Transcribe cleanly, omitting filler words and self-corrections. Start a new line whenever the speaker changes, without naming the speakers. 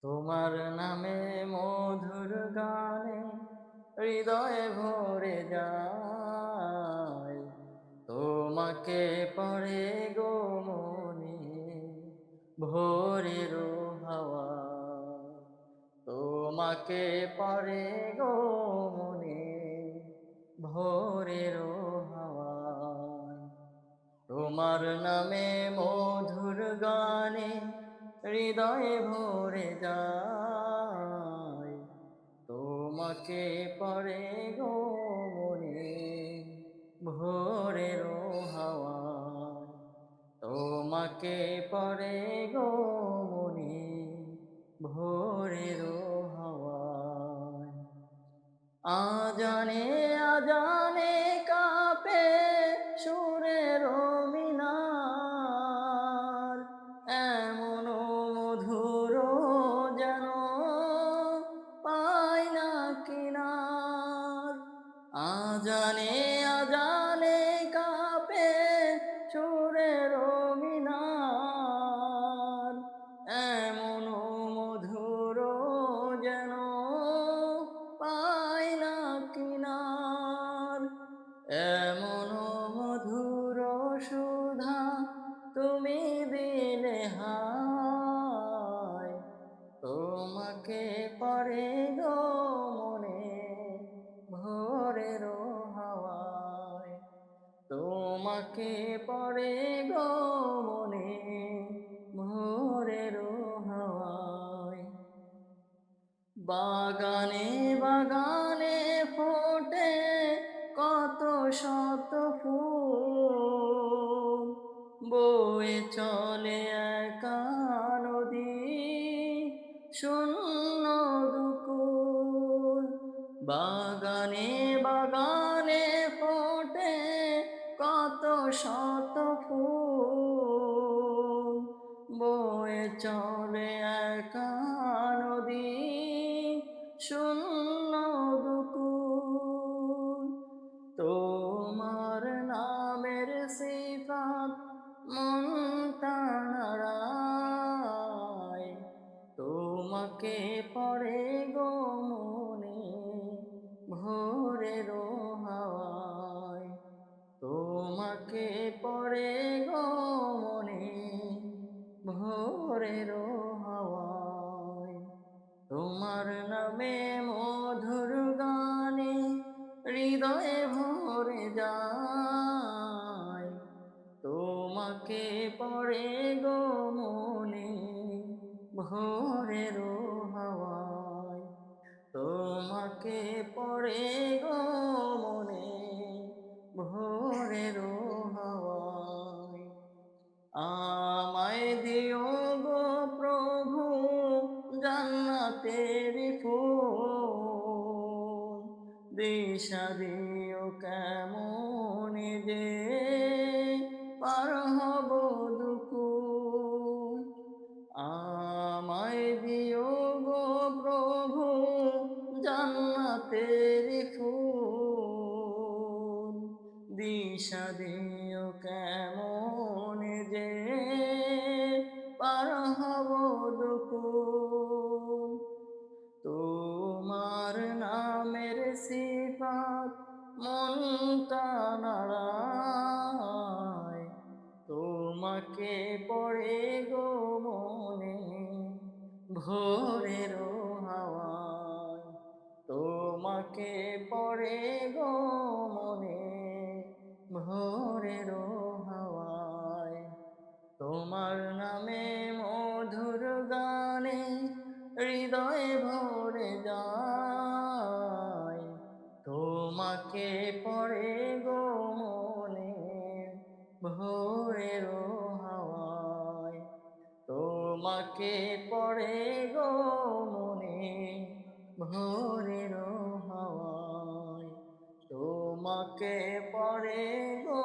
তোমার নামে মধুর গানে হৃদয়ে ভরে যায়। তোমাকে পড়ে গো মনে ভোরের হাওয়া। তোমাকে পড়ে গো মনে ভোরের হাওয়া। তোমার নামে মধুর গানে হৃদয়ে ভরে যায়। তোমাকে পড়ে গো মনে ভোরের হাওয়ায়। তোমাকে পড়ে গো মনে ভোরের হাওয়ায়। আজানে আজানে কাঁপে সুরের মিনার, এমন মধুর যেন পাই না কিনার। আজানে আজানে কাঁপে সুরের মিনার, এমন মধুর যেন পাই না কিনার। এমন মধুর সুধা তুমি দিলে হায়। তোমাকে পড়ে গো মনে ভোরের হাওয়ায়। তোমাকে পড়ে গো মনে ভোরের হাওয়ায়। বাগানে বাগানে ফোটে কত শত ফুল, বয়ে চলে একা নদী শূন্য দুকুল। বাগানে বাগানে ফোটে কত শত ফুল, বয়ে চলে একা নদী শূন্য দুকুল। তোমার নামের সিফাত মনটা নাড়ায়। তোমাকে পড়ে গো মনে ভোরের হাওয়ায়। তোমাকে পড়ে গো মনে ভোরের হাওয়ায়। তোমার নামে মধুর গানে হৃদয়ে ভরে যায়। তোমাকে পড়ে গো মনে ভোরের হাওয়ায়। তোমাকে পড়ে গো মনে ভোরের হাওয়ায়। আমায় দিও গো প্রভু জান্নাতের ফুল, দিশা দিও কেমন যে পার হব দুকুল। আমায় দিও গো প্রভু জান্নাতের ফুল, দিশা দিও কেমন যে পার হব দুকুল। তোমার নামের সিফাত মনটা নাড়ায়। তোমাকে পড়ে গো মনে ভোরের হাওয়ায়। তোমাকে পড়ে গো মনে ভোরের হাওয়ায়। তোমার নামে মধুর গানে হৃদয়ে ভরে যায়। তোমাকে পড়ে গো মনে ভোরের হাওয়ায়। তোমাকে পড়ে গো মনে ভোরের হাওয়ায়। তোমাকে পড়ে গো